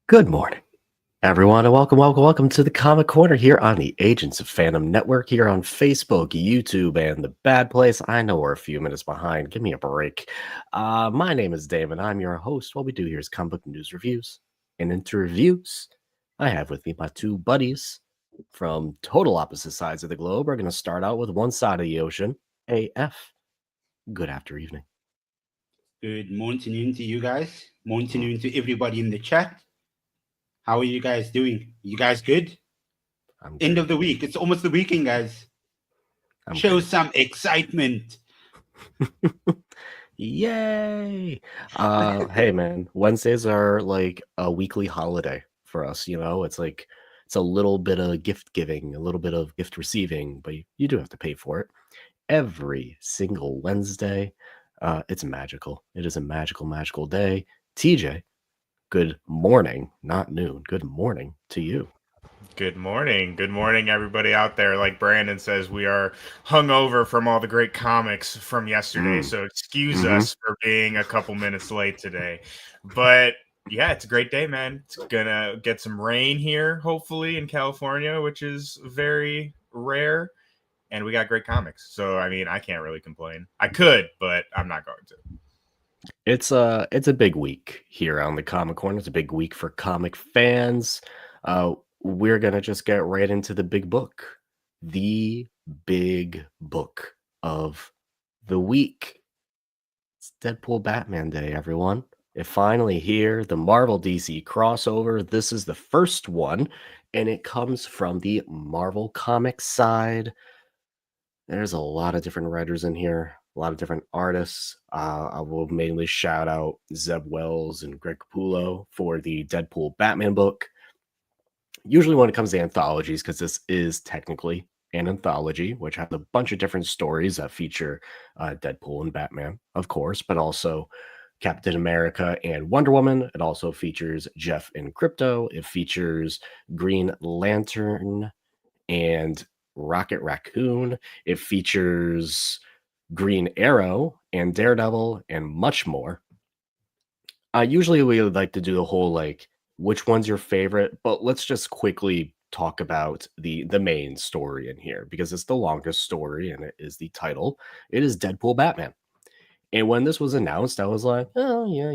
Good morning, everyone, and welcome to the Comic Corner here on the Agents of Fandom Network here on Facebook, YouTube, and the Bad Place. I know we're a few minutes behind. Give me a break. My name is Dave, and I'm your host. What we do here is comic book news reviews and interviews. I have with me my two buddies from total opposite sides of the globe. We're going to start out with one side of the ocean, AF. Good after evening. Good morning to you guys. Morning to everybody in the chat. How are you guys doing? You guys good? I'm End great. of the week. It's almost the weekend, guys. I'm Show great. some excitement. Yay! Hey man, Wednesdays are like a weekly holiday for us, you know? It's a little bit of gift giving, a little bit of gift receiving, but you do have to pay for it. Every single Wednesday, it's magical. It is a magical day. TJ, good morning, not noon. Good morning to you. Good morning. Good morning, everybody out there. Like Brandon says, we are hungover from all the great comics from yesterday. Mm, So excuse hmm us for being a couple minutes late today. But yeah, it's a great day, man. It's gonna get some rain here, hopefully, in California, which is very rare. And we got great comics. So I mean, I can't really complain. I could, but I'm not going to. it's a big week here on the Comic Corner. It's a big week for comic fans. We're gonna just get right into the big book, the big book of the week. It's Deadpool Batman Day, everyone. It finally here, the Marvel DC crossover. This is the first one, and it comes from the Marvel Comics side. There's a lot of different writers in here, a lot of different artists. I will mainly shout out Zeb Wells and Greg Capullo for the Deadpool Batman book. Usually, when it comes to anthologies, because this is technically an anthology, which has a bunch of different stories that feature Deadpool and Batman, of course, but also Captain America and Wonder Woman. It also features Jeff and Crypto. It features Green Lantern and Rocket Raccoon. It features Green Arrow and Daredevil and much more. Usually we would like to do the whole like which one's your favorite, but let's just quickly talk about the main story in here because it's the longest story and it is the title. It is Deadpool Batman. And when this was announced, I was like, oh yeah,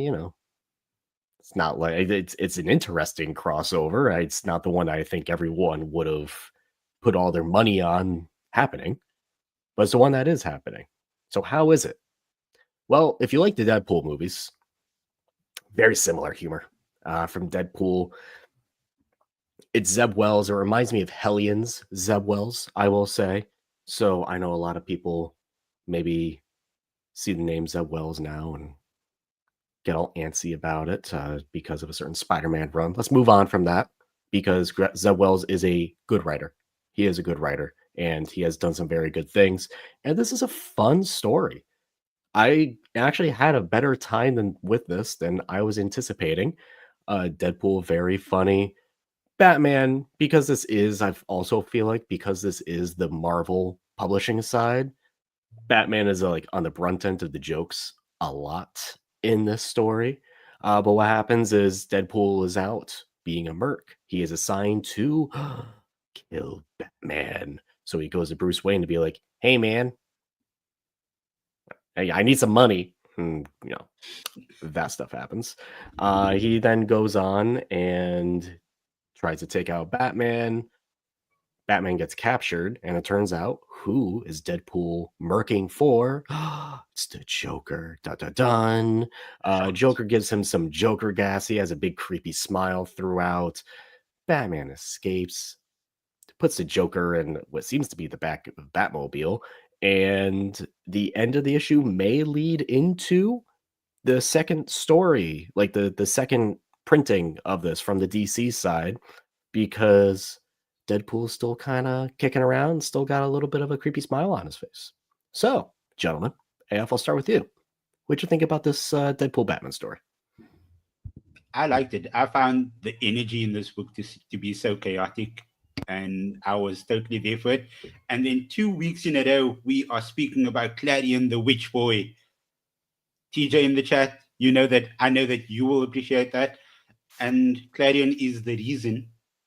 it's not like it's an interesting crossover. It's not the one I think everyone would have put all their money on happening, but it's the one that is happening. So how is it? Well, if you like the Deadpool movies, very similar humor from Deadpool. It's Zeb Wells. It reminds me of Hellions Zeb Wells, I will say. So I know a lot of people maybe see the name Zeb Wells now and get all antsy about it because of a certain Spider-Man run. Let's move on from that because Zeb Wells is a good writer. He is a good writer and he has done some very good things. And this is a fun story. I actually had a better time than with this than I was anticipating. Deadpool, very funny. Batman, because this is, I also feel like because this is the Marvel publishing side, Batman is like on the brunt end of the jokes a lot in this story. But what happens is Deadpool is out being a merc. He is assigned to kill Batman. So he goes to Bruce Wayne to be like, hey man, hey, I need some money. That stuff happens. He then goes on and tries to take out Batman. Batman gets captured, and it turns out who is Deadpool murking for? It's the Joker. Dun dun dun. Joker gives him some Joker gas. He has a big creepy smile throughout. Batman escapes, puts the Joker in what seems to be the back of Batmobile, and the end of the issue may lead into the second story, like the second printing of this from the DC side, because Deadpool's still kind of kicking around, still got a little bit of a creepy smile on his face. So, gentlemen, AF, I'll start with you. What'd you think about this Deadpool Batman story? I liked it. I found the energy in this book to be so chaotic, and I was totally there for it. And then 2 weeks in a row, we are speaking about Clarion the Witch Boy. TJ in the chat, you know that I know that you will appreciate that. and Clarion is the reason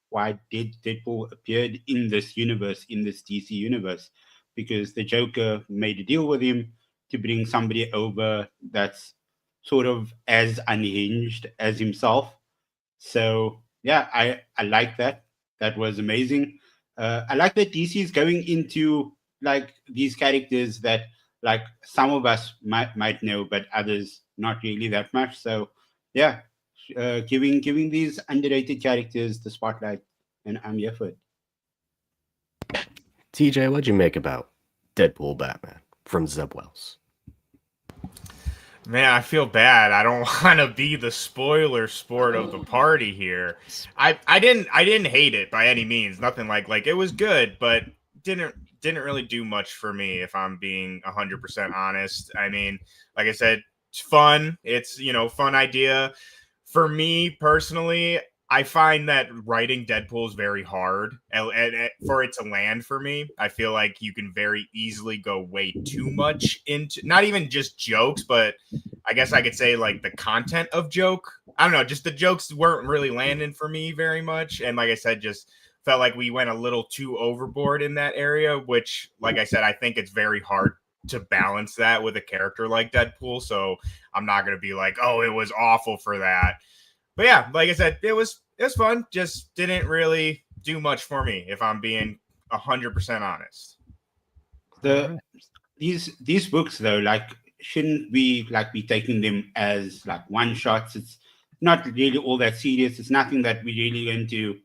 why Deadpool appeared in this universe, in this DC universe, because the Joker made a deal with him to bring somebody over that's sort of as unhinged as himself. So yeah, I like that. That was amazing. I like that DC is going into like these characters that like some of us might know, but others not really that much. So yeah, giving these underrated characters the spotlight, and I'm here for it. TJ, what'd you make about Deadpool Batman from Zeb Wells? Man, I feel bad. I don't want to be the spoiler sport of the party here. I didn't hate it by any means. Nothing like it was good, but didn't really do much for me if I'm being 100% honest. I mean, like I said, it's fun. It's, fun idea. For me personally, I find that writing Deadpool is very hard and for it to land for me. I feel like you can very easily go way too much into not even just jokes, but I guess I could say like the content of joke. I don't know, just the jokes weren't really landing for me very much. And like I said, just felt like we went a little too overboard in that area, which, like I said, I think it's very hard to balance that with a character like Deadpool. So I'm not going to be like, oh, it was awful for that. But yeah, like I said, it was fun. Just didn't really do much for me, if I'm being 100% honest. The Right. these books though, like shouldn't we like be taking them as like one shots? It's not really all that serious. It's nothing that we're really going to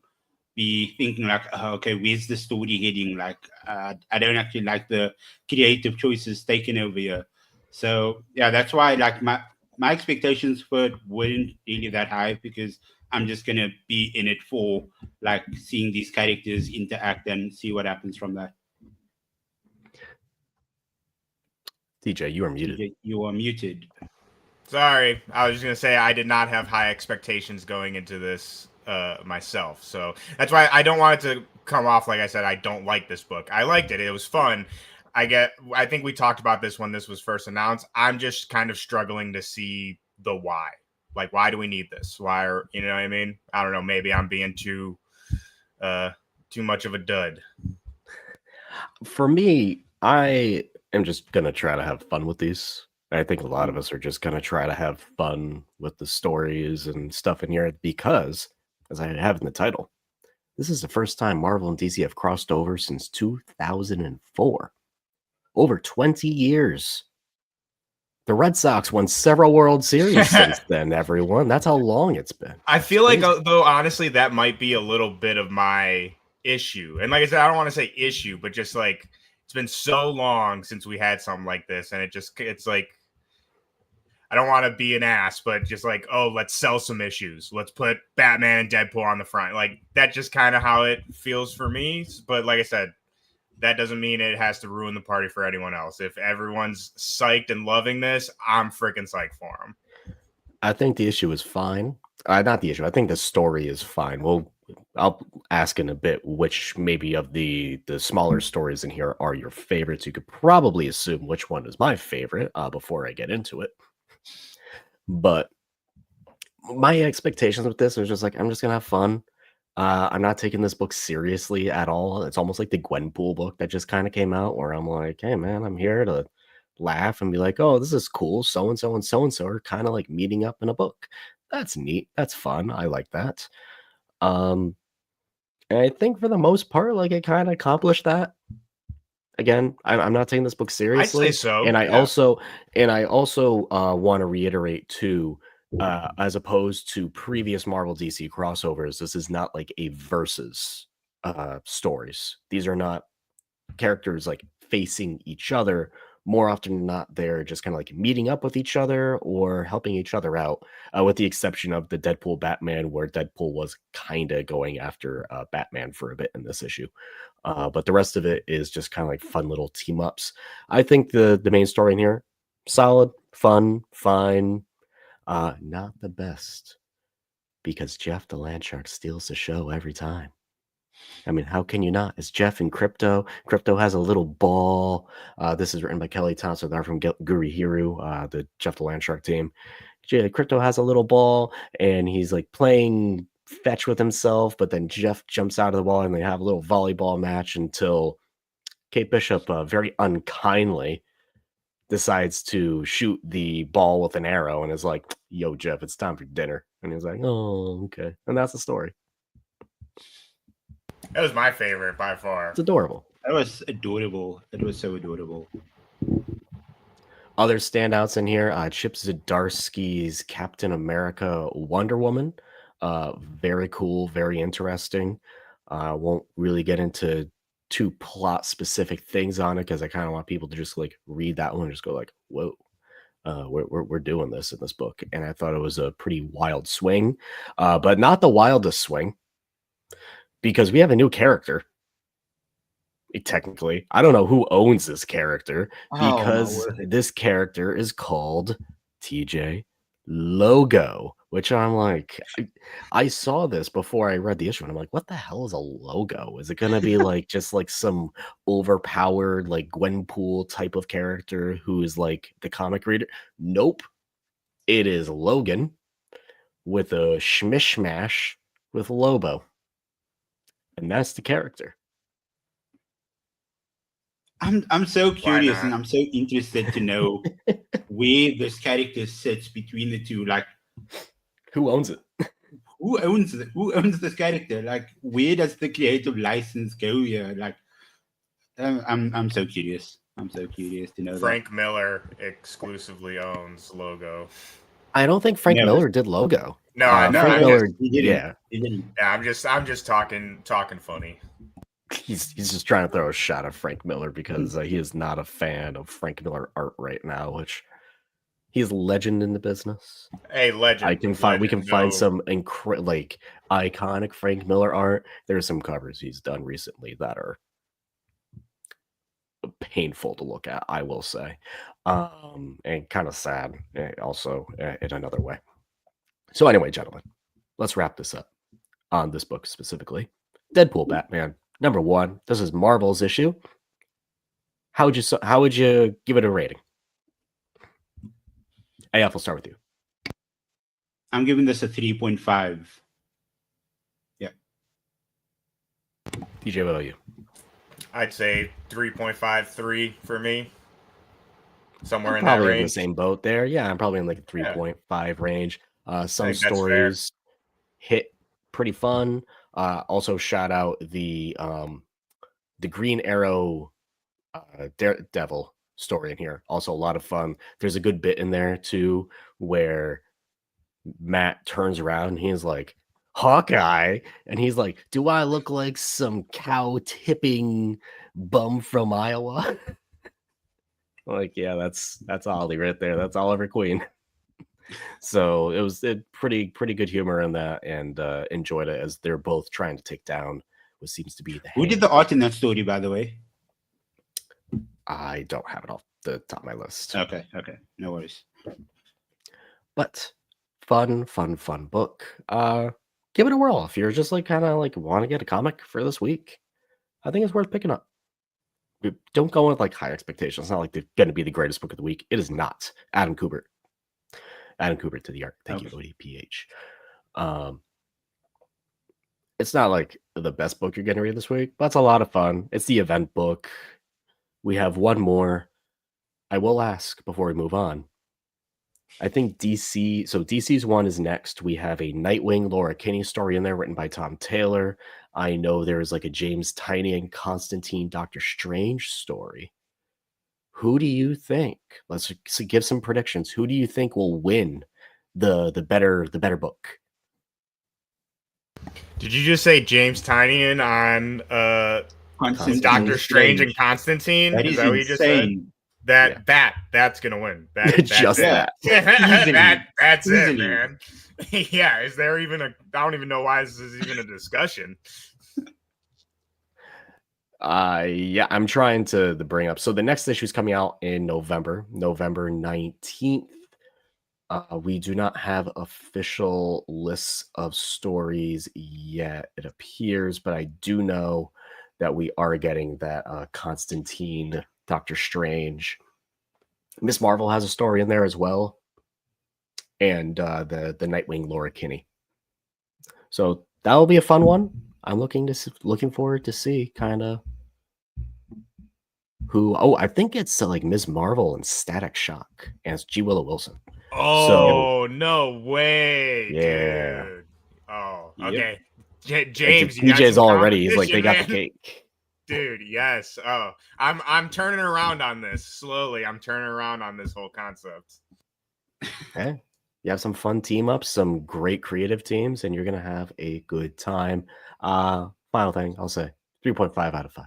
be thinking like, oh, okay, where's the story heading? Like, I don't actually like the creative choices taken over here. So yeah, that's why like my expectations for it weren't really that high because I'm just gonna be in it for like seeing these characters interact and see what happens from that. TJ, you are muted. You are muted. Sorry, I was just gonna say I did not have high expectations going into this myself, so that's why I don't want it to come off like I said I don't like this book. I liked it; it was fun. I think we talked about this when this was first announced. I'm just kind of struggling to see the why. Like, why do we need this? Why are you know what I mean? I don't know. Maybe I'm being too much of a dud. For me, I am just gonna try to have fun with these. I think a lot of us are just gonna try to have fun with the stories and stuff in here because, as I have in the title, this is the first time Marvel and DC have crossed over since 2004. Over 20 years. The Red Sox won several World Series since then, everyone. That's how long it's been. I It's feel like, crazy. though, honestly, that might be a little bit of my issue. And like I said, I don't want to say issue, but just like it's been so long since we had something like this, and it's like I don't want to be an ass, but just like, oh, let's sell some issues. Let's put Batman and Deadpool on the front. Like that's just kind of how it feels for me. But like I said, that doesn't mean it has to ruin the party for anyone else. If everyone's psyched and loving this, I'm freaking psyched for them. I think the issue is fine. Not the issue. I think the story is fine. I'll ask in a bit which maybe of the smaller stories in here are your favorites. You could probably assume which one is my favorite before I get into it. But my expectations with this are just like I'm just gonna have fun. I'm not taking this book seriously at all. It's almost like the Gwenpool book that just kind of came out, where I'm like, hey man, I'm here to laugh and be like, oh, this is cool. So and so and so and so are kind of like meeting up in a book. That's neat. That's fun. I like that. Um, and I think for the most part, like it kind of accomplished that. Again, I'm not taking this book I'd say seriously, so. and I Yeah. also want to reiterate too, as opposed to previous Marvel DC crossovers, this is not like a versus stories. These are not characters like facing each other. More often than not, they're just kind of like meeting up with each other or helping each other out, with the exception of the Deadpool Batman, where Deadpool was kind of going after Batman for a bit in this issue. But the rest of it is just kind of like fun little team ups. I think the main story in here, solid, fun, fine, not the best because Jeff the Landshark steals the show every time. I mean, how can you not? It's Jeff and Crypto. Crypto has a little ball. This is written by Kelly Thompson. They're from Guri Hiru, the Jeff the Landshark team. Crypto has a little ball, and he's like playing fetch with himself, but then Jeff jumps out of the ball, and they have a little volleyball match until Kate Bishop very unkindly decides to shoot the ball with an arrow and is like, "Yo, Jeff, it's time for dinner." And he's like, "Oh, okay." And that's the story. That was my favorite by far. It's adorable. That was adorable. It was so adorable. Other standouts in here, Chip Zdarsky's Captain America Wonder Woman. Very cool, very interesting. Won't really get into too plot specific things on it because I kind of want people to just like read that one and just go like, whoa, we're doing this in this book. And I thought it was a pretty wild swing, but not the wildest swing because we have a new character. Technically, I don't know who owns this character because this character is called TJ Logo, which I'm like, I saw this before I read the issue and I'm like, what the hell is a logo? Is it going to be like just like some overpowered like Gwenpool type of character who is like the comic reader? Nope. It is Logan with a schmishmash with Lobo. And that's the character. I'm so curious and I'm so interested to know where this character sits between the two. Like, who owns it? Who owns it? Who owns this character? Like, where does the creative license go here? Like, I'm so curious. I'm so curious to know. Frank Miller exclusively owns Logo. I don't think Frank Miller did Logo. No, I know. Frank Miller, yeah, I'm just talking funny. He's just trying to throw a shot at Frank Miller because he is not a fan of Frank Miller art right now, which he's a legend in the business. Hey, legend. We can find some like iconic Frank Miller art. There's some covers he's done recently that are painful to look at, I will say, and kind of sad also in another way. So anyway, gentlemen, let's wrap this up on this book specifically. Deadpool Batman #1. This is Marvel's issue. How would you give it a rating? AF, we'll start with you. I'm giving this a 3.5. Yeah. DJ, what about you? I'd say 3.53 for me. Somewhere in probably that range. In the same boat there. Yeah, I'm probably in like a 3.5 range. Some stories hit pretty fun. Also shout out the Green Arrow Daredevil story in here. Also a lot of fun. There's a good bit in there too where Matt turns around and he's like, Hawkeye, and he's like, do I look like some cow tipping bum from Iowa? Like, yeah, that's Ollie right there. That's Oliver Queen. So it was pretty good humor in that, and enjoyed it as they're both trying to take down what seems to be the Who did the art in that story, by the way? I don't have it off the top of my list. Okay, no worries. But fun book. Give it a whirl if you're just like kind of like want to get a comic for this week. I think it's worth picking up. Don't go with like high expectations. It's not like they're going to be the greatest book of the week. It is not. Adam Kubert to the art. Thank you, ODPH. It's not like the best book you're going to read this week, but it's a lot of fun. It's the event book. We have one more. I will ask before we move on. I think DC's one is next. We have a Nightwing Laura Kinney story in there written by Tom Taylor. I know there's like a James Tynion and Constantine Doctor Strange story. Who do you think? Let's give some predictions. Who do you think will win the better book? Did you just say James Tynion on Doctor Strange and Constantine? That is that what you just said? That's gonna win. That's it, man. Yeah, is there even I don't even know why this is even a discussion. Yeah, I'm trying to bring up. So the next issue is coming out in November 19th. We do not have official lists of stories yet, it appears, but I do know that we are getting that Constantine, Doctor Strange. Miss Marvel has a story in there as well. and the Nightwing Laura Kinney. So that'll be a fun one. I'm looking forward to see kind of who. Oh, I think it's like Ms. Marvel and Static Shock as G. Willow Wilson. Oh, no way, Yeah. dude. Oh, Yep. okay. Like, James, you got DJ's some all ready. He's like, competition, they got man. the cake. Dude, yes. Oh, I'm turning around on this slowly. I'm turning around on this whole concept. Okay. You have some fun team ups, some great creative teams, and you're gonna have a good time. Final thing, I'll say 3.5 out of 5.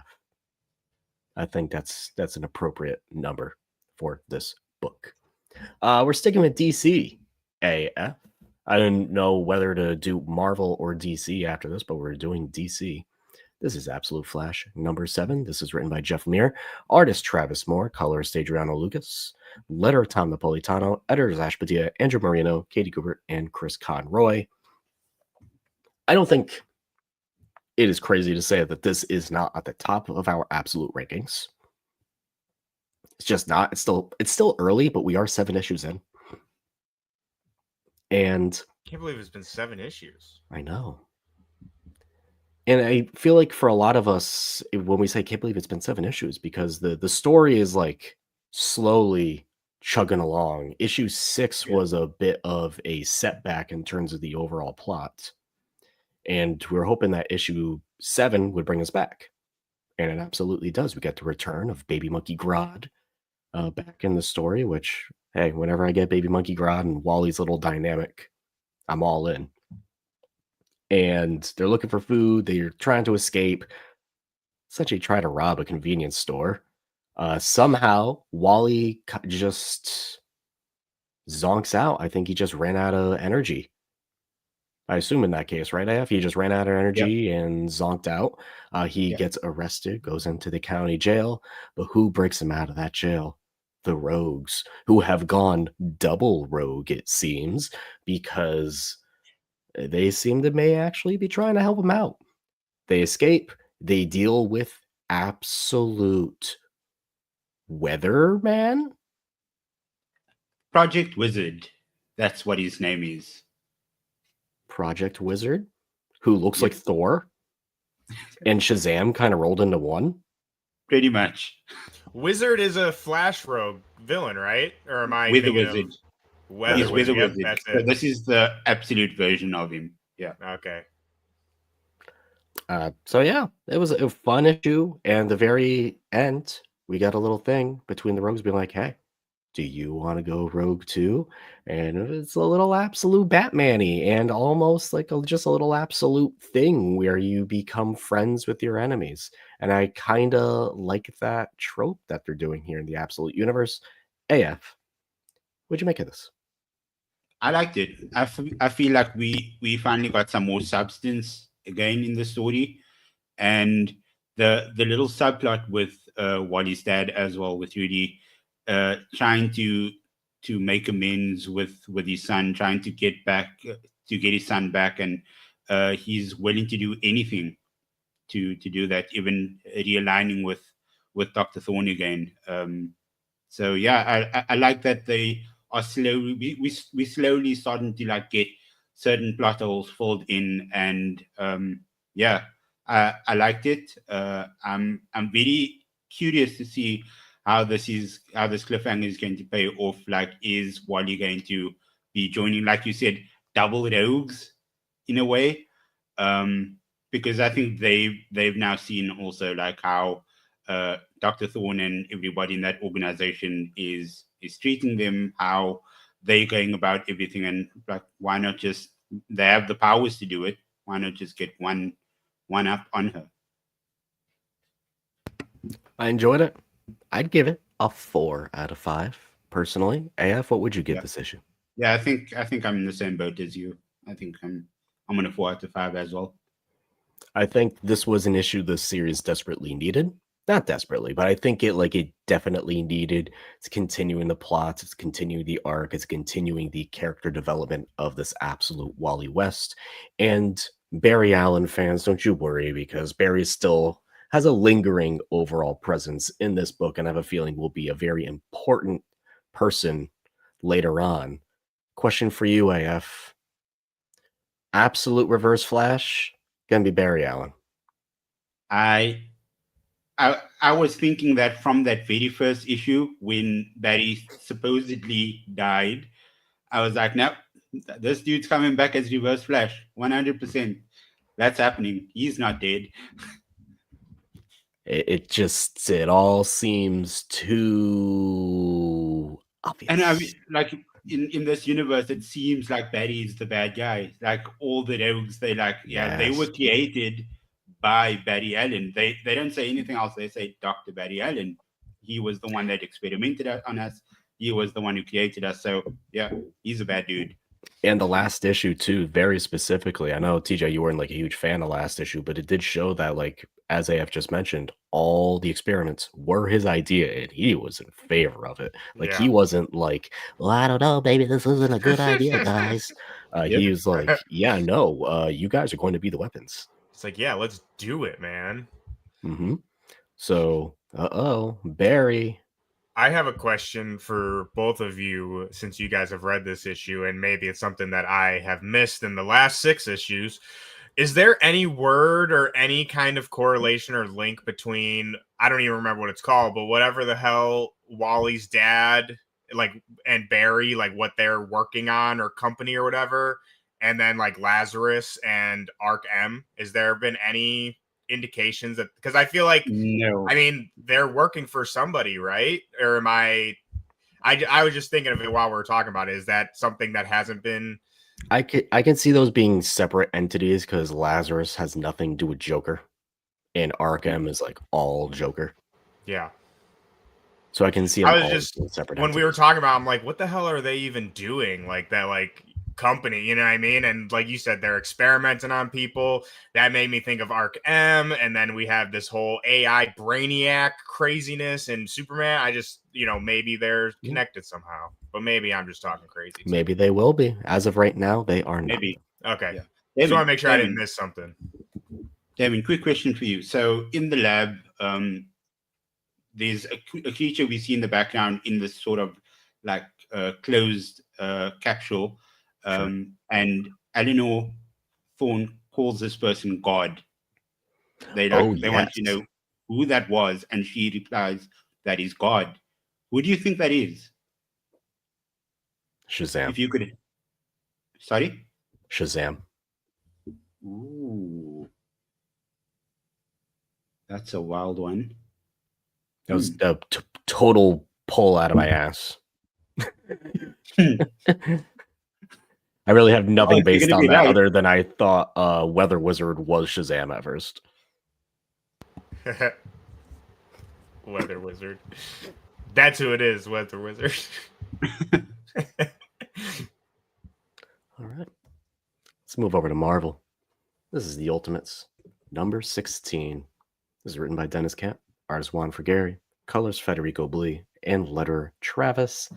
I think that's an appropriate number for this book. We're sticking with DC AF. I didn't know whether to do Marvel or DC after this, but we're doing DC. This is Absolute Flash number 7. This is written by Jeff Lemire, artist Travis Moore, colorist Adriano Lucas, letter Tom Napolitano, editors Ash Padilla, Andrew Marino, Katie Gubert, and Chris Conroy. I don't think it is crazy to say that this is not at the top of our absolute rankings. It's just not. It's still early, but we are 7 issues in. And Can't believe it's been 7 issues. I know. And I feel like for a lot of us, when we say can't believe it's been 7 issues, because the story is like slowly chugging along. Issue 6 was a bit of a setback in terms of the overall plot. And we're hoping that issue 7 would bring us back. And it absolutely does. We get the return of Baby Monkey Grodd back in the story, which, hey, whenever I get Baby Monkey Grodd and Wally's little dynamic, I'm all in. And they're looking for food. They're trying to escape. Essentially try to rob a convenience store. Somehow, Wally just zonks out. I think he just ran out of energy. I assume in that case, right, AF? He just ran out of energy and zonked out. He gets arrested, goes into the county jail. But who breaks him out of that jail? The rogues, who have gone double rogue, it seems, because they seem to may actually be trying to help him out. They escape. They deal with absolute weatherman. Project Wizard. That's what his name is. Project Wizard, who looks like Thor and Shazam kind of rolled into one. Pretty much. Wizard is a Flash Rogue villain, right? Or am I Weather thinking Wizard. of Weather He's Weather Wizard? Wizard. Yep, that's So it. this is the absolute version of him. Yeah. Okay. So yeah, it was a fun issue, and the very end, we got a little thing between the rogues being like, "Hey, do you want to go rogue too?" And it's a little absolute Batman-y, and almost like just a little absolute thing where you become friends with your enemies. And I kind of like that trope that they're doing here in the Absolute Universe. AF, what'd you make of this? I liked it. I feel like we finally got some more substance again in the story, and the little subplot with Wally's dad as well, with Rudy trying to make amends with his son, trying to get his son back, and he's willing to do anything to do that, even realigning with Dr. Thorne again. So yeah, I like that they are slowly we slowly starting to like get certain plot holes filled in, and yeah, I liked it. I'm very curious to see how this cliffhanger is going to pay off. Like, is Wally going to be joining, like you said, double rogues in a way? Because I think they've now seen also like how Dr. Thorne and everybody in that organization is treating them, how they're going about everything, and like, why not just, they have the powers to do it, why not just get one up on her? I enjoyed it. I'd give it a 4 out of 5 personally. AF, what would you give this issue? Yeah, I think I'm in the same boat as you. I think I'm on a 4 out of 5 as well. I think this was an issue the series desperately needed. Not desperately, but I think it definitely needed. It's continuing the plots, it's continuing the arc, it's continuing the character development of this absolute Wally West. And Barry Allen fans, don't you worry, because Barry still has a lingering overall presence in this book, and I have a feeling will be a very important person later on. Question for you, AF. Absolute Reverse Flash, gonna be Barry Allen. I was thinking that from that very first issue when Barry supposedly died, I was like, no, this dude's coming back as Reverse Flash, 100%. That's happening. He's not dead. It all seems too obvious. And I mean, like in this universe, it seems like Barry is the bad guy. Like all the rogues, they like, yeah, they were Yes. created by Barry Allen. They don't say anything else. They say Dr. Barry Allen. He was the one that experimented on us. He was the one who created us. So yeah, he's a bad dude. And the last issue too, very specifically. I know TJ, you weren't like a huge fan of last issue, but it did show that, like, as AF just mentioned, all the experiments were his idea, and he was in favor of it. Like, Yeah. he wasn't like, well, I don't know, maybe this isn't a good idea, guys. He was like, yeah, no, you guys are going to be the weapons. It's like, yeah, let's do it, man. Mm-hmm. So, Barry. I have a question for both of you since you guys have read this issue, and maybe it's something that I have missed in the last 6 issues. Is there any word or any kind of correlation or link between, I don't even remember what it's called, but whatever the hell Wally's dad, like, and Barry, like what they're working on or company or whatever, and then like Lazarus and Arc M? Is there been any indications that, because I feel like, No. I mean, they're working for somebody, right? Or am I was just thinking of it while we were talking about it. Is that something that hasn't been? I can see those being separate entities because Lazarus has nothing to do with Joker, and Arkham is like all Joker. Yeah. So I can see them all being separate when entities. we were talking about, I'm like, what the hell are they even doing? Like that, like company, you know what I mean? And like you said, they're experimenting on people. That made me think of Arc M, and then we have this whole AI Brainiac craziness and Superman. I just, maybe they're connected somehow, but maybe I'm just talking crazy. Maybe they will be. As of right now, they are not. Maybe. Okay. Yeah. Just want to make sure I didn't miss something. Damon, quick question for you. So in the lab, there's a creature we see in the background in this sort of like closed capsule. And Eleanor Thorne calls this person God. They want to know who that was, and she replies that is God. Who do you think that is? Shazam. If you could. Sorry? Shazam. Ooh. That's a wild one. That was a total pull out of my ass. I really have nothing based on that other than I thought Weather Wizard was Shazam at first. Weather Wizard. That's who it is, Weather Wizard. All right. Let's move over to Marvel. This is the Ultimates, number 16. This is written by Dennis Camp, artist Juan Frigeri, colors Federico Blee, and letterer Travis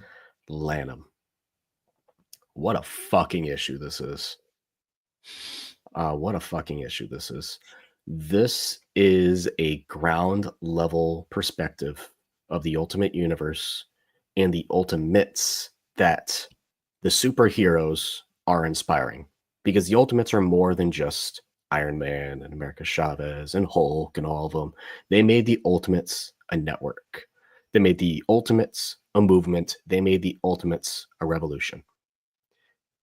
Lanham. What a fucking issue this is. This is a ground level perspective of the Ultimate Universe and the Ultimates that the superheroes are inspiring. Because the Ultimates are more than just Iron Man and America Chavez and Hulk and all of them. They made the Ultimates a network. They made the Ultimates a movement. They made the Ultimates a revolution.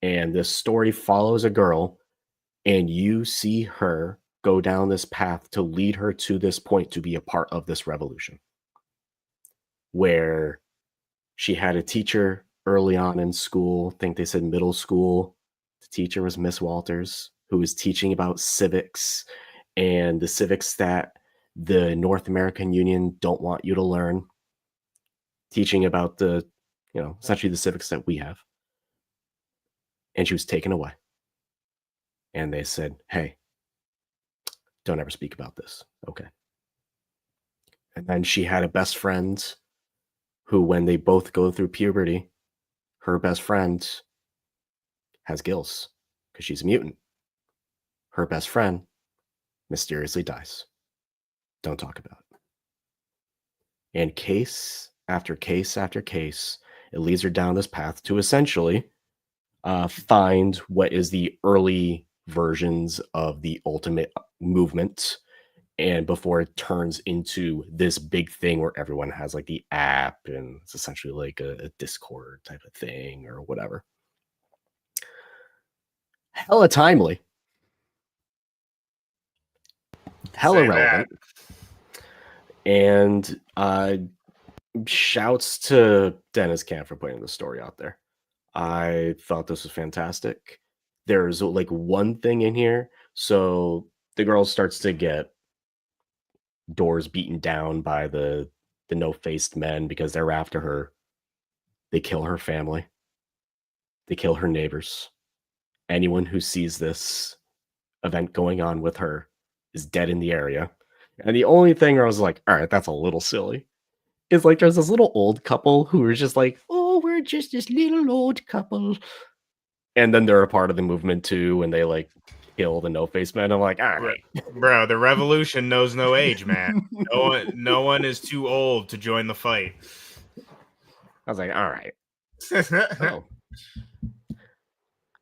And this story follows a girl, and you see her go down this path to lead her to this point to be a part of this revolution. Where she had a teacher early on in school, I think they said middle school. The teacher was Miss Walters, who was teaching about civics and the civics that the North American Union don't want you to learn. Teaching about the, essentially the civics that we have. And she was taken away. And they said, hey, don't ever speak about this. Okay. And then she had a best friend who, when they both go through puberty, her best friend has gills because she's a mutant. Her best friend mysteriously dies. Don't talk about it. And case after case after case, it leads her down this path to essentially find what is the early versions of the Ultimate movement, and before it turns into this big thing where everyone has like the app and it's essentially like a Discord type of thing or whatever. Hella timely. Hella Say relevant. And shouts to Dennis Camp for putting the story out there. I thought this was fantastic. There's like one thing in here. So the girl starts to get doors beaten down by the no-faced men because they're after her. They kill her family. They kill her neighbors. Anyone who sees this event going on with her is dead in the area. And the only thing where I was like, all right, that's a little silly, is like there's this little old couple who are just like, oh, we're just this little old couple. And then they're a part of the movement too, and they like kill the no-face men. I'm like, all right. Bro, the revolution knows no age, man. No one is too old to join the fight. I was like, all right. Oh.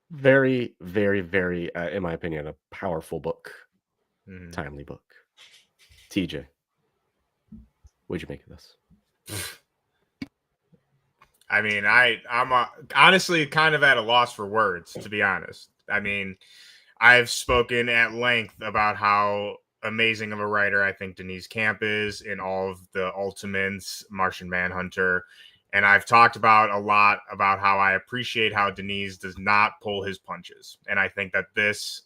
Very, very, very, in my opinion, a powerful book. Timely book. TJ, what'd you make of this? I mean, I'm honestly kind of at a loss for words, to be honest. I mean, I've spoken at length about how amazing of a writer I think Denise Camp is in all of the Ultimates, Martian Manhunter, and I've talked about a lot about how I appreciate how Denise does not pull his punches, and I think that this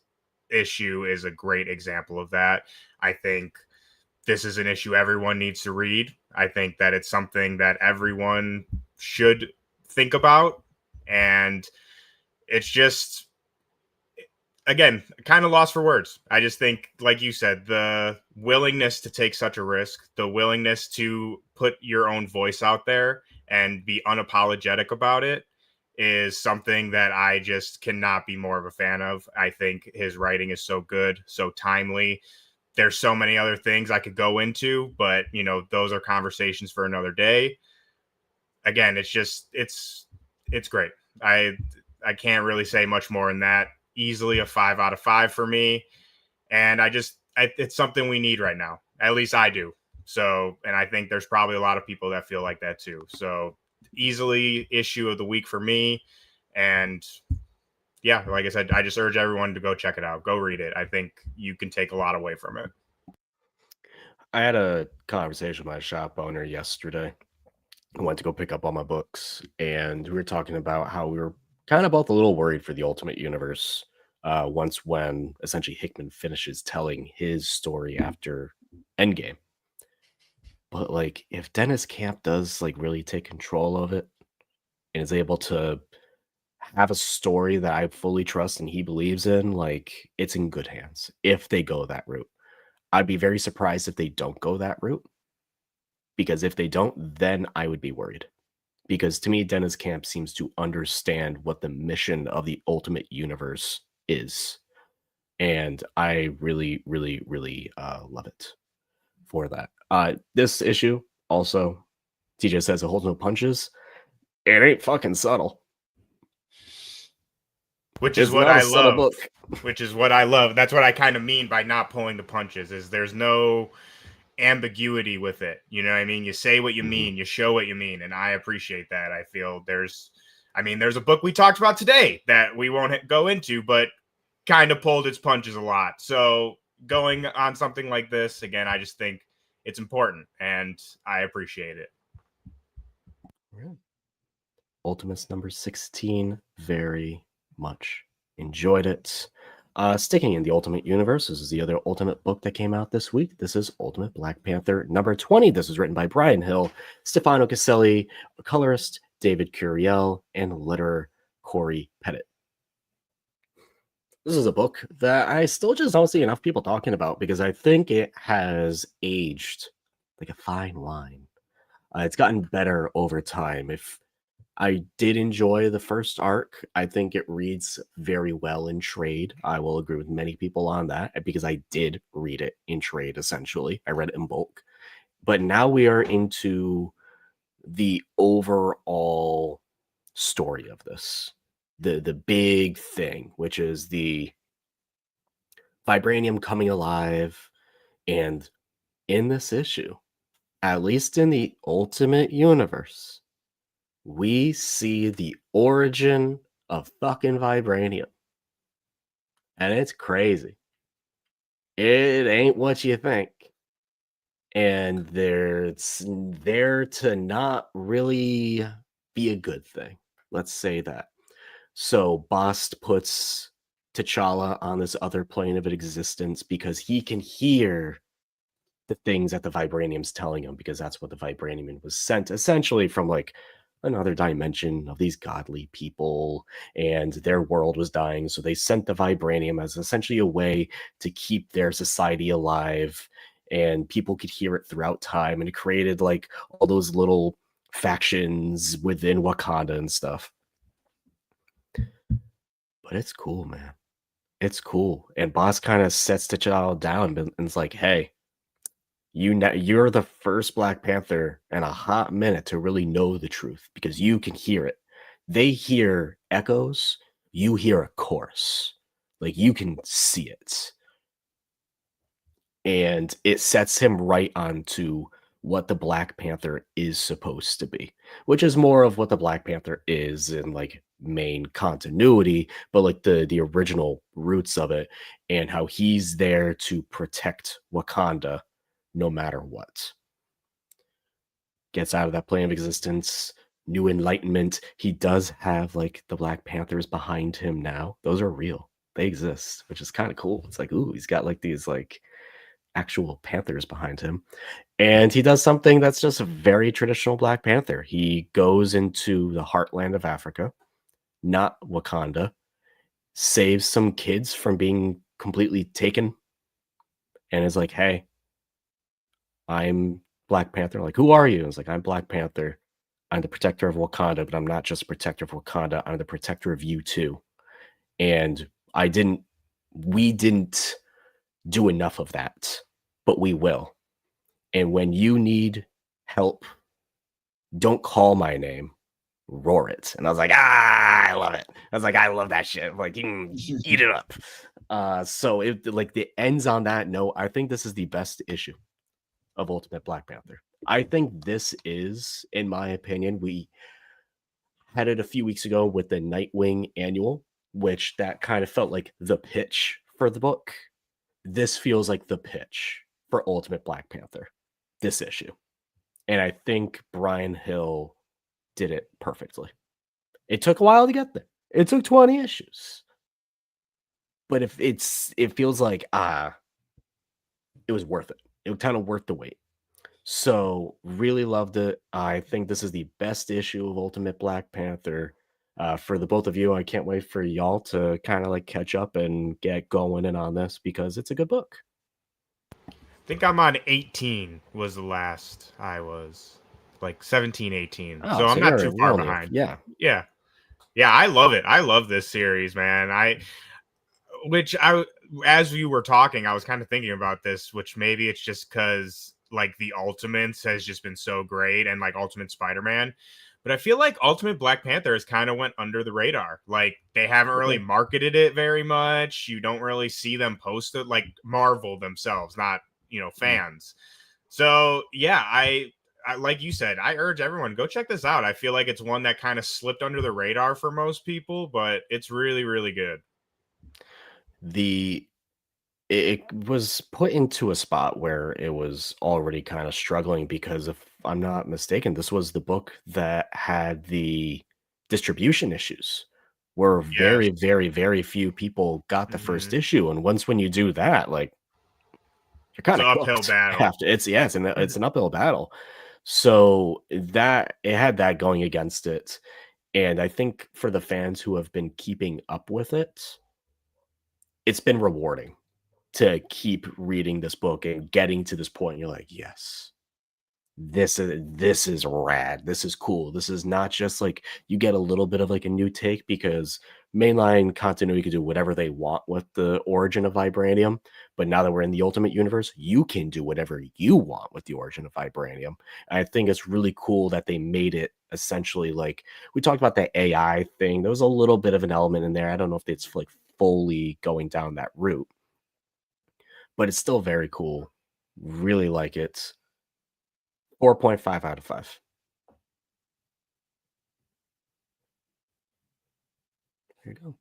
issue is a great example of that. I think this is an issue everyone needs to read. I think that it's something that everyone should think about. And it's just, again, kind of lost for words. I just think, like you said, the willingness to take such a risk, the willingness to put your own voice out there and be unapologetic about it is something that I just cannot be more of a fan of. I think his writing is so good, so timely. There's so many other things I could go into, but you know, those are conversations for another day. Again, it's just it's great. I can't really say much more than that. Easily a 5 out of 5 for me, and it's something we need right now. At least I do. So, and I think there's probably a lot of people that feel like that too. So, easily issue of the week for me, and yeah, like I said, I just urge everyone to go check it out. Go read it. I think you can take a lot away from it. I had a conversation with my shop owner yesterday. I went to go pick up all my books, and we were talking about how we were kind of both a little worried for the Ultimate Universe when essentially Hickman finishes telling his story after Endgame. But like, if Dennis Camp does like really take control of it and is able to have a story that I fully trust and he believes in, like, it's in good hands if they go that route. I'd be very surprised if they don't go that route, because if they don't, then I would be worried. Because to me, Dennis Camp seems to understand what the mission of the Ultimate Universe is. And I really, really, really love it for that. This issue also, TJ says it holds no punches. It ain't fucking subtle. Which is what I love. Which is what I love. That's what I kind of mean by not pulling the punches, is there's no ambiguity with it. You know what I mean? You say what you mean, you show what you mean, and I appreciate that. I feel there's a book we talked about today that we won't go into, but kind of pulled its punches a lot. So going on something like this, again, I just think it's important, and I appreciate it. Ultimates number 16, very much enjoyed it. Sticking in the Ultimate Universe, this is the other Ultimate book that came out this week. This is Ultimate Black Panther number 20. This was written by Brian Hill, Stefano Caselli, colorist David Curiel, and letterer Corey Pettit. This is a book that I still just don't see enough people talking about because I think it has aged like a fine wine. It's gotten better over time. If I did enjoy the first arc, I think it reads very well in trade. I will agree with many people on that because I did read it in trade, essentially. I read it in bulk. But now we are into the overall story of this. the big thing, which is the vibranium coming alive. And in this issue, at least in the Ultimate Universe, we see the origin of fucking vibranium. And it's crazy. It ain't what you think. And it's there to not really be a good thing. Let's say that. So Bast puts T'Challa on this other plane of existence because he can hear the things that the vibranium's telling him, because that's what the vibranium was sent essentially from like another dimension of these godly people, and their world was dying, so they sent the vibranium as essentially a way to keep their society alive, and people could hear it throughout time, and it created like all those little factions within Wakanda and stuff. But it's cool, man. It's cool. And Boss kind of sets T'Challa down and is like, hey, you're the first Black Panther in a hot minute to really know the truth, because you can hear it. They hear echoes, you hear a chorus. Like, you can see it. And it sets him right onto what the Black Panther is supposed to be, which is more of what the Black Panther is in like main continuity, but like the original roots of it, and how he's there to protect Wakanda no matter what. Gets out of that plane of existence, new enlightenment. He does have like the Black Panthers behind him now. Those are real. They exist, which is kind of cool. It's like, ooh, he's got like these like actual panthers behind him. And he does something that's just a very traditional Black Panther. He goes into the heartland of Africa, not Wakanda, saves some kids from being completely taken, and is like, hey, I'm Black Panther. Like, who are you? And it's like, I'm Black Panther. I'm the protector of Wakanda, but I'm not just protector of Wakanda. I'm the protector of you too. And we didn't do enough of that, but we will. And when you need help, don't call my name, roar it. And I was like, I love it. I was like, I love that shit. I'm like, eat it up. So it like it ends on that note. I think this is the best issue of Ultimate Black Panther. I think this is, in my opinion, we had it a few weeks ago with the Nightwing annual, which that kind of felt like the pitch for the book. This feels like the pitch for Ultimate Black Panther, this issue. And I think Brian Hill did it perfectly. It took a while to get there. It took 20 issues. But if it feels like it was worth it. It was kind of worth the wait. So really loved it. I think this is the best issue of Ultimate Black Panther. For the both of you, I can't wait for y'all to kind of like catch up and get going in on this, because it's a good book. I think I'm on 18 was the last I was. Like 17, 18. Oh, so I'm not too far only, behind. yeah. Yeah. Yeah, I love it. I love this series, man. As you were talking, I was kind of thinking about this, which maybe it's just because like the Ultimates has just been so great, and like Ultimate Spider-Man. But I feel like Ultimate Black Panther has kind of went under the radar. Like, they haven't really marketed it very much. You don't really see them post it, like Marvel themselves, not, fans. So yeah, I like you said, I urge everyone, go check this out. I feel like it's one that kind of slipped under the radar for most people, but it's really, really good. It was put into a spot where it was already kind of struggling, because if I'm not mistaken, this was the book that had the distribution issues, where very, Yes. very, very few people got the first issue. And when you do that, like, you're kind of It's an uphill cooked battle. after. It's an uphill battle. So that it had that going against it. And I think for the fans who have been keeping up with it, it's been rewarding to keep reading this book and getting to this point. You're like, yes, this is rad. This is cool. This is not just like you get a little bit of like a new take, because mainline continuity could do whatever they want with the origin of vibranium, but now that we're in the Ultimate Universe, you can do whatever you want with the origin of vibranium. I think it's really cool that they made it essentially like we talked about the AI thing. There was a little bit of an element in there. I don't know if it's like fully going down that route, but it's still very cool. Really like it. 4.5 out of 5. There you go.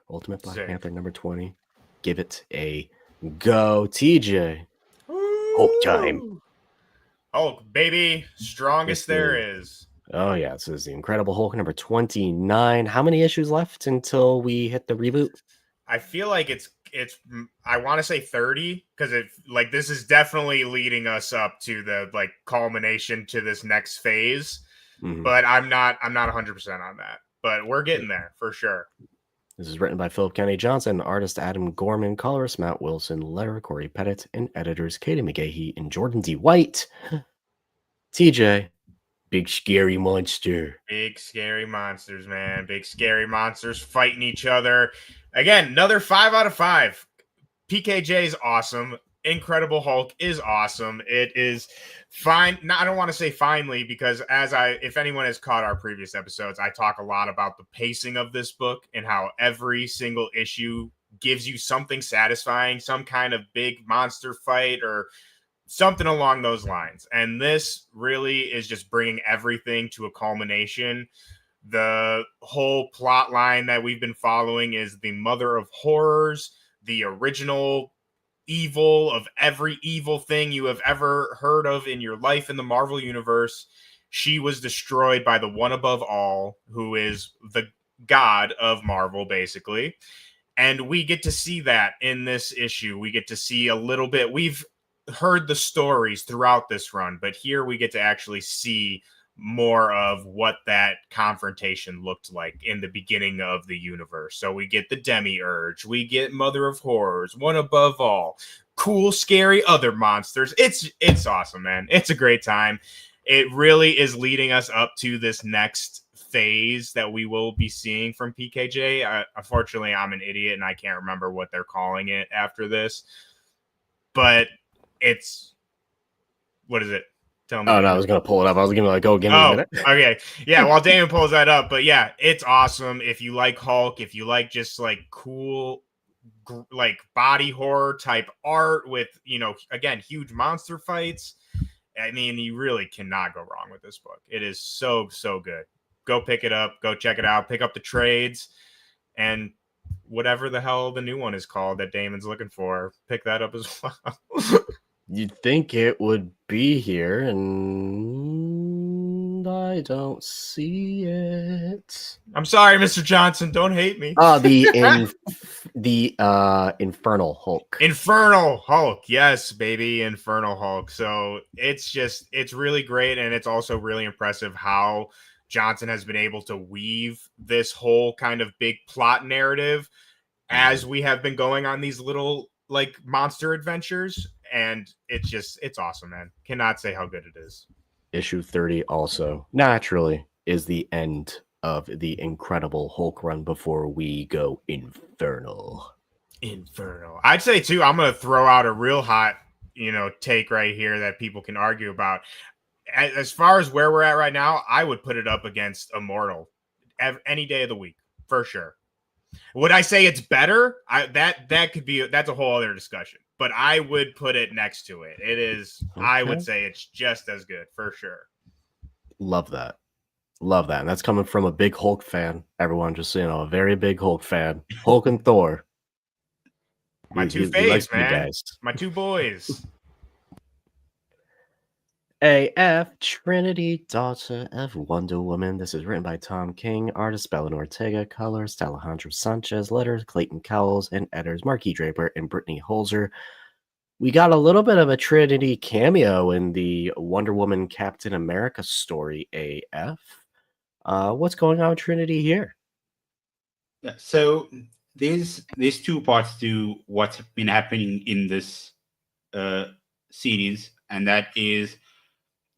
Ultimate Black Sick. Panther number 20. Give it a go, TJ. Hulk time. Woo! Hulk, baby, strongest there is. Oh yeah, this is the Incredible Hulk number 29. How many issues left until we hit the reboot? I feel like it's I want to say 30, because it like this is definitely leading us up to the like culmination to this next phase. But I'm not 100% on that. But we're getting there for sure. This is written by Philip Kennedy Johnson, artist Adam Gorman, colorist Matt Wilson, letterer Corey Pettit, and editors Katie McGahee and Jordan D. White. TJ, big scary monster. Big scary monsters, man. Big scary monsters fighting each other. Again, another 5 out of 5. PKJ is awesome. Incredible Hulk is awesome. It is fine. No, I don't want to say finally, because if anyone has caught our previous episodes, I talk a lot about the pacing of this book and how every single issue gives you something satisfying, some kind of big monster fight or something along those lines. And this really is just bringing everything to a culmination. The whole plot line that we've been following is the mother of horrors, the original evil of every evil thing you have ever heard of in your life in the Marvel Universe. She was destroyed by the one above all, who is the god of Marvel, basically. And we get to see that in this issue. We get to see a little bit. We've heard the stories throughout this run, but here we get to actually see more of what that confrontation looked like in the beginning of the universe. So we get the Demiurge, we get Mother of Horrors, one above all, cool, scary other monsters. It's awesome, man. It's a great time. It really is leading us up to this next phase that we will be seeing from PKJ. Unfortunately, I'm an idiot and I can't remember what they're calling it after this, but it's, what is it? Tell me. Oh, no, I was going to pull it up. I was going to like, oh, give me a minute. Okay. Yeah, while Damon pulls that up. But yeah, it's awesome. If you like Hulk, if you like just like cool, like body horror type art with, again, huge monster fights, I mean, you really cannot go wrong with this book. It is so, so good. Go pick it up. Go check it out. Pick up the trades and whatever the hell the new one is called that Damon's looking for. Pick that up as well. You'd think it would be here, and I don't see it. I'm sorry, Mr. Johnson. Don't hate me. The Infernal Hulk. Infernal Hulk. Yes, baby. Infernal Hulk. So it's really great. And it's also really impressive how Johnson has been able to weave this whole kind of big plot narrative as we have been going on these little like monster adventures. And it's awesome, man. Cannot say how good it is. Issue 30 also naturally is the end of the Incredible Hulk run before we go infernal. I'd say too, I'm going to throw out a real hot, take right here that people can argue about. As far as where we're at right now, I would put it up against Immortal any day of the week for sure. Would I say it's better? That's a whole other discussion. But I would put it next to it. It is. Okay. I would say it's just as good for sure. Love that. And that's coming from a big Hulk fan. Everyone, just a very big Hulk fan. Hulk and Thor. My two faves, man. My two boys. AF Trinity, daughter of Wonder Woman. This is written by Tom King, artist Belen Ortega, colorist Alejandro Sanchez, letters Clayton Cowles, and editors Marky Draper and Brittany Holzer. We got a little bit of a Trinity cameo in the Wonder Woman Captain America story, AF. What's going on with Trinity here? Yeah, so there's two parts to what's been happening in this series, and that is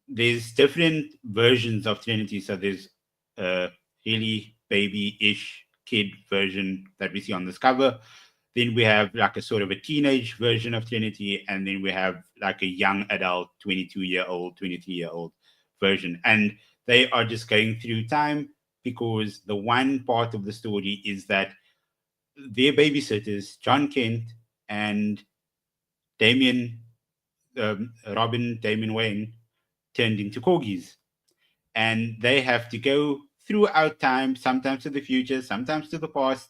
there's different versions of Trinity. So there's a really baby-ish kid version that we see on this cover. Then we have like a sort of a teenage version of Trinity, and then we have like a young adult, 22-year-old, 23-year-old version. And they are just going through time because the one part of the story is that their babysitters, John Kent and Damien, Robin Damien Wayne, turned into corgis, and they have to go throughout time, sometimes to the future, sometimes to the past,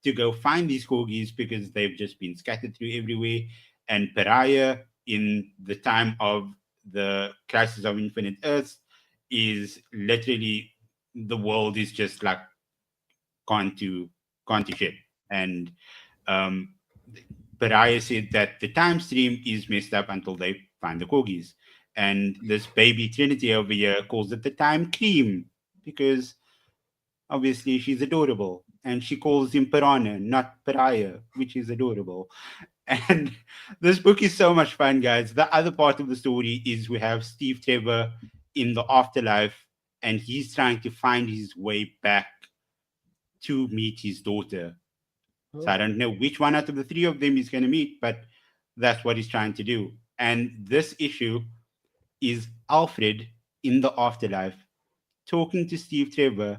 to go find these corgis because they've just been scattered through everywhere. And Pariah, in the time of the Crisis of Infinite Earths, is literally the world is just like gone to shit. And um, Pariah said that the time stream is messed up until they find the corgis. And this baby Trinity over here calls it the time cream because obviously she's adorable. And she calls him Piranha, not Pariah, which is adorable. And this book is so much fun, guys. The other part of the story is we have Steve Trevor in the afterlife, and he's trying to find his way back to meet his daughter. So I don't know which one out of the three of them he's going to meet, but that's what he's trying to do. And this issue is Alfred in the afterlife talking to Steve Trevor,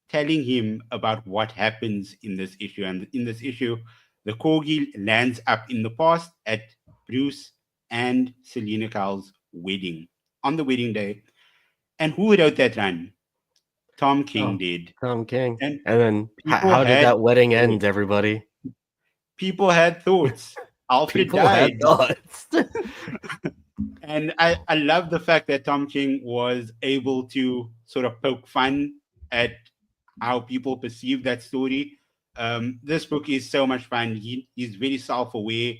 telling him about what happens in this issue. And in this issue, the corgi lands up in the past at Bruce and Selena Kyle's wedding on the wedding day. And who wrote that run? Tom King Oh, did. Tom King. And And then people how did had that wedding thoughts. end, everybody? People had thoughts. Alfred People had died. thoughts. And I love the fact that Tom King was able to sort of poke fun at how people perceive that story. This book is so much fun. He's very self-aware,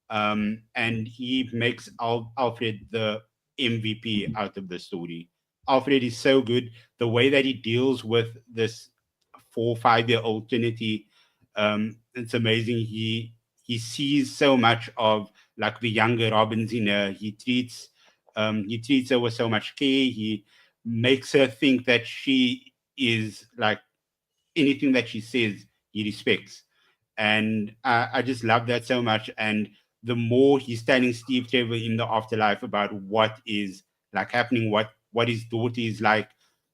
and he makes Alfred the MVP out of the story. Alfred is so good. The way that he deals with this 4 5 year old Trinity, it's amazing. He sees so much of like the younger Robins in her. He treats her with so much care. He makes her think that she is like anything that she says, he respects. And I just love that so much. And the more he's telling Steve Trevor in the afterlife about what is like happening, what his daughter is like,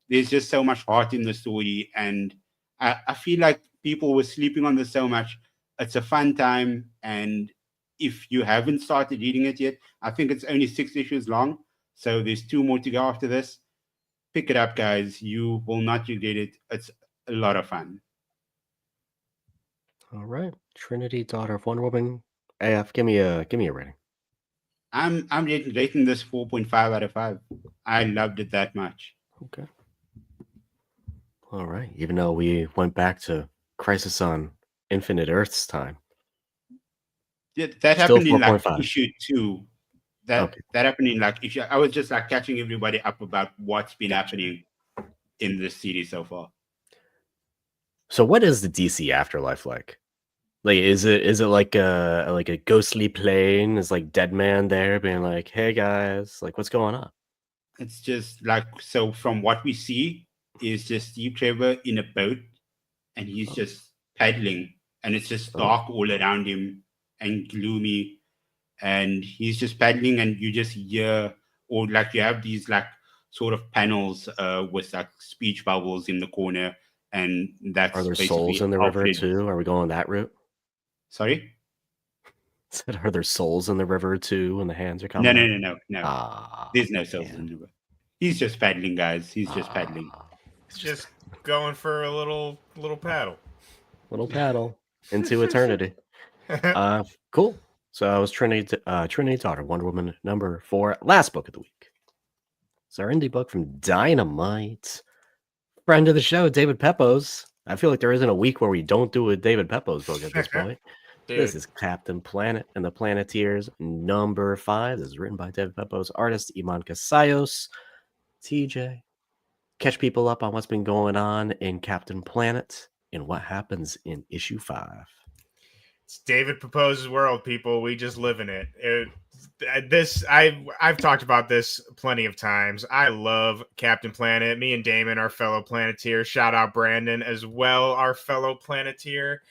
there's just so much heart in the story. And I feel like people were sleeping on this so much. It's a fun time. And if you haven't started reading it yet, I think it's only 6 issues long. So there's 2 more to go after this. Pick it up, guys. You will not regret it. It's a lot of fun. All right. Trinity, daughter of Wonder Woman. AF, give me a rating. I'm rating this 4.5 out of 5. I loved it that much. Okay. All right. Even though we went back to Crisis on Infinite Earths time. Yeah, that Still happened in like 4.5. issue 2. That Okay. that happened in like issue. I was just like catching everybody up about what's been Gotcha. happening in this series so far. So what is the DC afterlife like? Like is it like a ghostly plane? Is like Deadman there being like, "Hey guys, like what's going on?" It's just like so from what we see is just Steve Trevor in a boat and he's Oh, just paddling and it's just oh, dark all around him and gloomy and he's just paddling and you just hear or like you have these like sort of panels with like speech bubbles in the corner and are that's there souls basically in the river Alfred. too? Are we going that route? Sorry. Said, are there souls in the river too when the hands are No, coming no, out? no, no, no. Ah, There's no cells in man. the river. He's just paddling, guys. He's just paddling. It's just Just going for a little paddle. little paddle into eternity. Cool. So I was Trinity Daughter, Wonder Woman #4, last book of the week. It's our indie book from Dynamite. Friend of the show, David Pepos. I feel like there isn't a week where we don't do a David Pepos book at this point. This Dude, is Captain Planet and the Planeteers #5. This is written by David Pepos, artist Iman Casayos. TJ, catch people up on what's been going on in Captain Planet and what happens in issue 5. it's David Propose's world, people. We just live in it. I've talked about this plenty of times. I love Captain Planet. Me and Damon are fellow Planeteers. Shout out Brandon as well, our fellow Planeteer.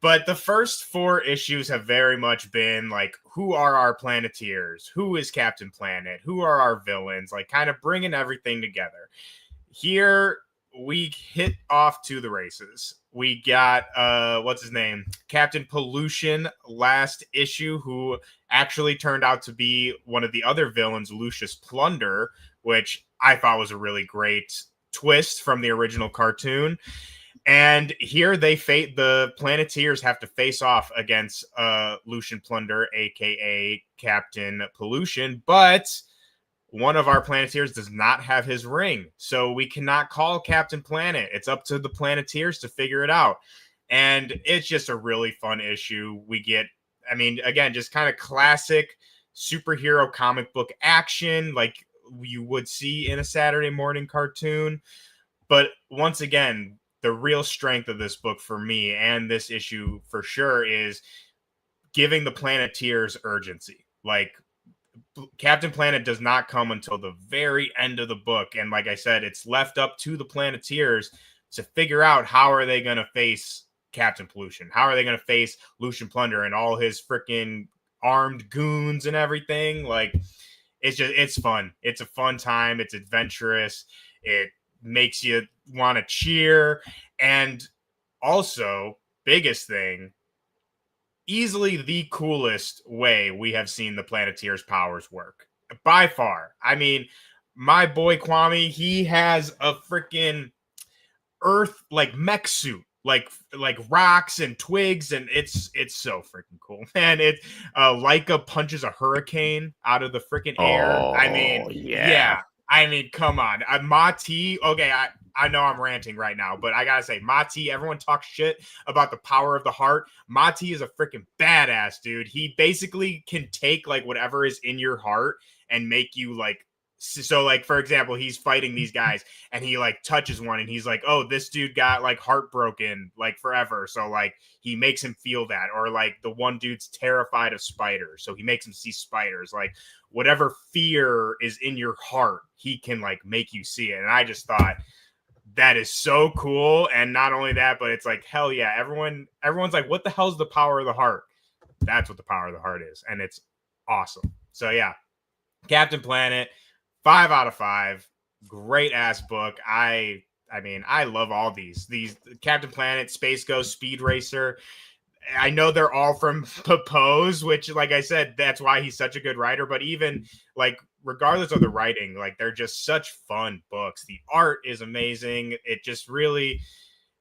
But the first 4 issues have very much been like, who are our Planeteers? Who is Captain Planet? Who are our villains? Like, kind of bringing everything together. Here, we hit off to the races. We got, what's his name? Captain Pollution last issue, who actually turned out to be one of the other villains, Lucius Plunder, which I thought was a really great twist from the original cartoon. And here the Planeteers have to face off against Lucian Plunder, aka Captain Pollution, but one of our Planeteers does not have his ring, so we cannot call Captain Planet. It's up to the Planeteers to figure it out. And it's just a really fun issue. We get, I mean, again, just kind of classic superhero comic book action like you would see in a Saturday morning cartoon. But once again, the real strength of this book for me, and this issue for sure, is giving the Planeteers urgency. Like, Captain Planet does not come until the very end of the book. And like I said, it's left up to the Planeteers to figure out how are they going to face Captain Pollution? How are they going to face Lucian Plunder and all his freaking armed goons and everything? Like, it's fun. It's a fun time. It's adventurous. It makes you want to cheer. And also, biggest thing, easily the coolest way we have seen the Planeteers' powers work. By far. I mean, my boy Kwame, he has a freaking earth like mech suit. Like rocks and twigs, and it's so freaking cool, man. It Leica punches a hurricane out of the freaking air. I mean, yeah. I mean, come on. Mati, okay, I know I'm ranting right now, but I gotta say, Mati, everyone talks shit about the power of the heart. Mati is a freaking badass, dude. He basically can take like whatever is in your heart and make you like, so like, for example, he's fighting these guys and he like touches one and he's like, oh, this dude got like heartbroken like forever. So like he makes him feel that. Or like the one dude's terrified of spiders, so he makes him see spiders. Like whatever fear is in your heart, he can like make you see it. And I just thought that is so cool. And not only that, but it's like, hell yeah, everyone's like, what the hell's the power of the heart? That's what the power of the heart is. And it's awesome. So yeah, Captain Planet, 5 out of 5. Great ass book. I mean, I love all these Captain Planet, Space Ghost, Speed Racer. I know they're all from Pose, which, like I said, that's why he's such a good writer. But even like, regardless of the writing, like they're just such fun books. The art is amazing. It just really,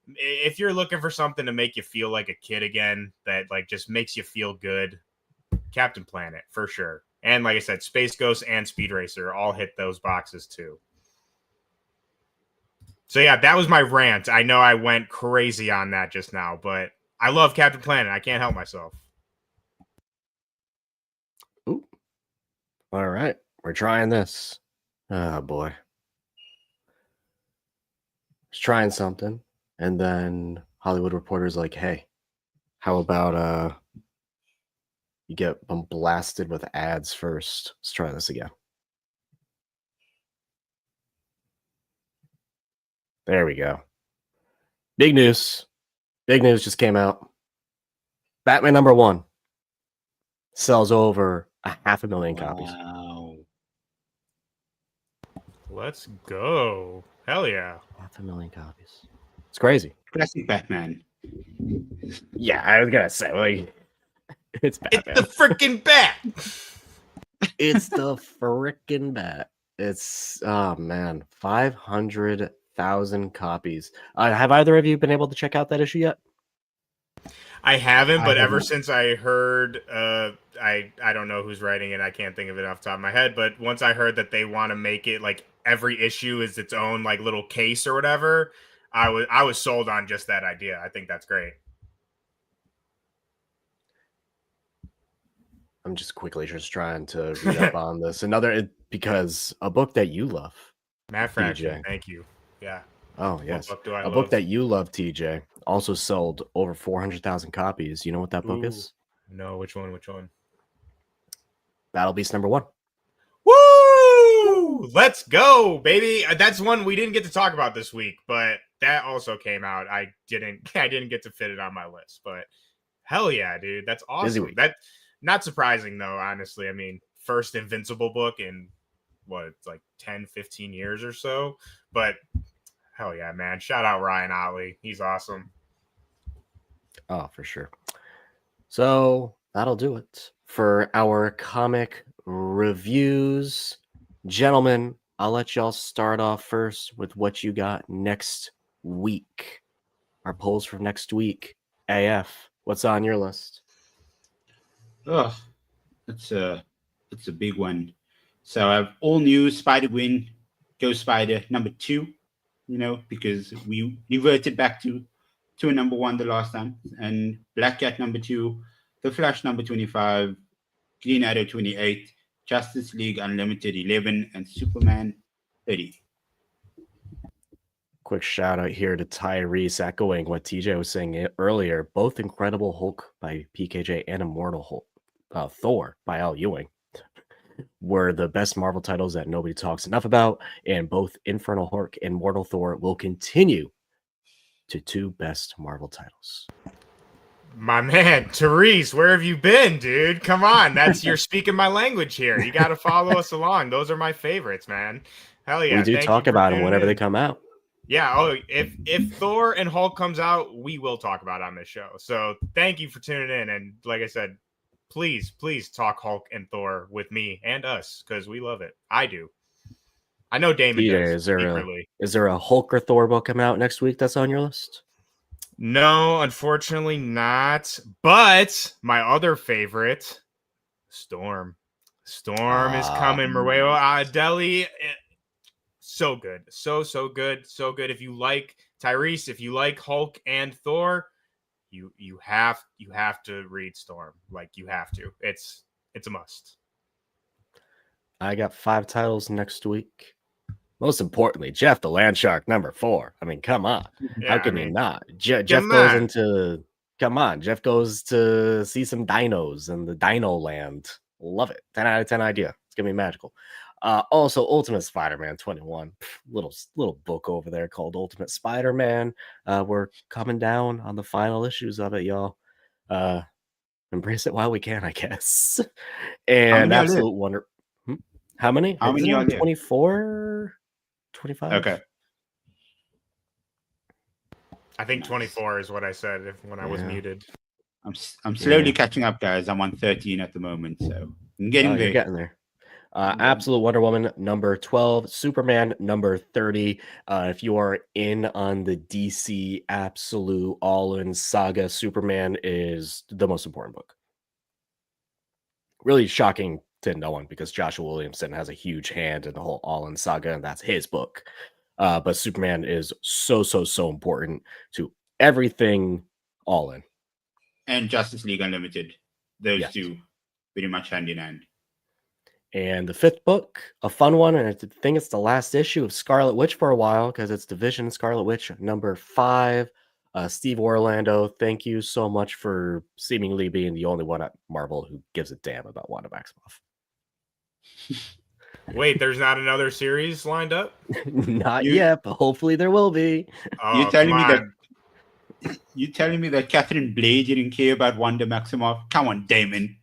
if you're looking for something to make you feel like a kid again, that like just makes you feel good, Captain Planet for sure. And like I said, Space Ghost and Speed Racer all hit those boxes too. So yeah, that was my rant. I know I went crazy on that just now, but I love Captain Planet. I can't help myself. Ooh. All right. We're trying this. Oh, boy. Just trying something. And then Hollywood Reporter's like, hey, how about you get blasted with ads first? Let's try this again. There we go. Big news. Big news just came out. Batman #1 sells over 500,000 copies. Wow. Let's go. Hell yeah. 500,000 copies. It's crazy. Classic Batman. Yeah, I was gonna say, like, it's Batman. It's the freaking bat. It's the freaking bat. It's, oh man, 500,000 copies. Have either of you been able to check out that issue yet? I haven't, but I ever haven't. since I heard, I don't know who's writing it. I can't think of it off the top of my head. But once I heard that they want to make it like every issue is its own like little case or whatever, I was sold on just that idea. I think that's great. I'm just quickly just trying to read up on this. Because a book that you love, Matt Fraction, TJ. Thank you. Yeah. Oh yes, book do I a love? book that you love, TJ, also sold over 400,000 copies. You know what that book Ooh. is? No, which one? Battle Beast number 1. Woo! Let's go, baby. That's one we didn't get to talk about this week, but that also came out. I didn't get to fit it on my list, but hell yeah, dude. That's awesome. That not surprising though, honestly. I mean, first Invincible book in what, like 10, 15 years or so. But hell yeah, man. Shout out Ryan Otley. He's awesome. Oh, for sure. So that'll do it for our comic reviews. Gentlemen, I'll let y'all start off first with what you got next week. Our polls for next week. AF, what's on your list? Oh, it's a big one. So I have all new Spider-Gwen, Ghost Spider number 2, because we reverted back to a number 1 the last time, and Black Cat number 2, The Flash number 25, Green Arrow 28, Justice League Unlimited 11, and Superman 30. Quick shout out here to Tyrese, echoing what TJ was saying earlier. Both Incredible Hulk by PKJ and Immortal Hulk, Thor by Al Ewing were the best Marvel titles that nobody talks enough about, and both Infernal Hulk and Mortal Thor will continue to 2 best Marvel titles. My man, Therese, where have you been, dude? Come on. You're speaking my language here. You got to follow us along. Those are my favorites, man. Hell yeah. We do talk about them whenever they come out. Yeah. Oh, if Thor and Hulk comes out, we will talk about it on this show. So thank you for tuning in. And like I said, please talk Hulk and Thor with me and us, because we love it. I do. I know Damon does. Is there a Hulk or Thor book coming out next week that's on your list? No, unfortunately not. But my other favorite, Storm. Storm is coming. Murueo Deli. So good. So good. So good. If you like Tyrese, if you like Hulk and Thor, you have to read Storm. Like, you have to. It's a must. I got 5 titles next week. Most importantly, Jeff the Landshark number 4. I mean, come on. Yeah, how can you not? Jeff goes to see some dinos in the Dino Land. Love it. 10 out of 10 idea. It's gonna be magical. Also, Ultimate Spider-Man 21. Little book over there called Ultimate Spider-Man. We're coming down on the final issues of it, y'all. Embrace it while we can, I guess. And Absolute Wonder. How many? How many are there? 24? 25? Okay. I think 24 is what I said when I was muted. I'm slowly catching up, guys. I'm on 13 at the moment, so I'm getting there. You're getting there. Absolute Wonder Woman number 12, Superman number 30. If you are in on the DC Absolute All-In Saga, Superman is the most important book. Really shocking to no one, because Joshua Williamson has a huge hand in the whole All-In Saga, and that's his book. But Superman is so important to everything All-In. And Justice League Unlimited. Those two pretty much hand in hand. And the 5th book, a fun one, and I think it's the last issue of Scarlet Witch for a while, because it's Division Scarlet Witch number 5. Steve Orlando, thank you so much for seemingly being the only one at Marvel who gives a damn about Wanda Maximoff. Wait, there's not another series lined up? Not yet, but hopefully there will be. You're telling me that Catherine Blade didn't care about Wanda Maximoff? Come on, Damon.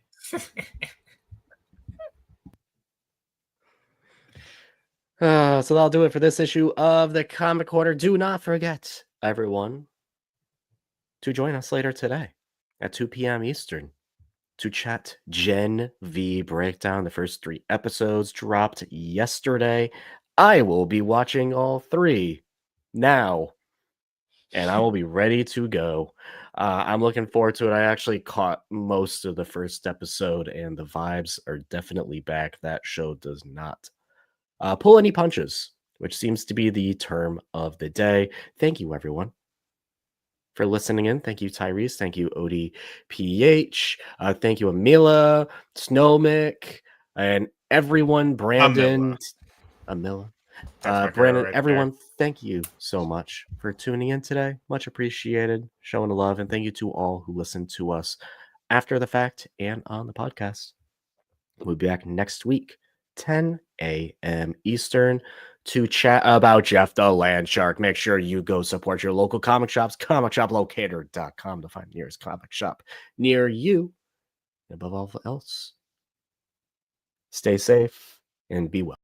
So that'll do it for this issue of the Comic Corner. Do not forget, everyone, to join us later today at 2 p.m. Eastern to chat Gen V breakdown. The first 3 episodes dropped yesterday. I will be watching all 3 now, and I will be ready to go. I'm looking forward to it. I actually caught most of the first episode, and the vibes are definitely back. That show does not pull any punches, which seems to be the term of the day. Thank you, everyone, for listening in. Thank you, Tyrese. Thank you, ODPH. Thank you, Amila, Snowmick, and everyone. Brandon, Amila. Brandon, everyone, thank you so much for tuning in today. Much appreciated, showing the love, and thank you to all who listened to us after the fact and on the podcast. We'll be back next week, 10 a.m. Eastern, to chat about Jeff the Land Shark. Make sure you go support your local comic shops, comicshoplocator.com, to find the nearest comic shop near you. And above all else, stay safe and be well.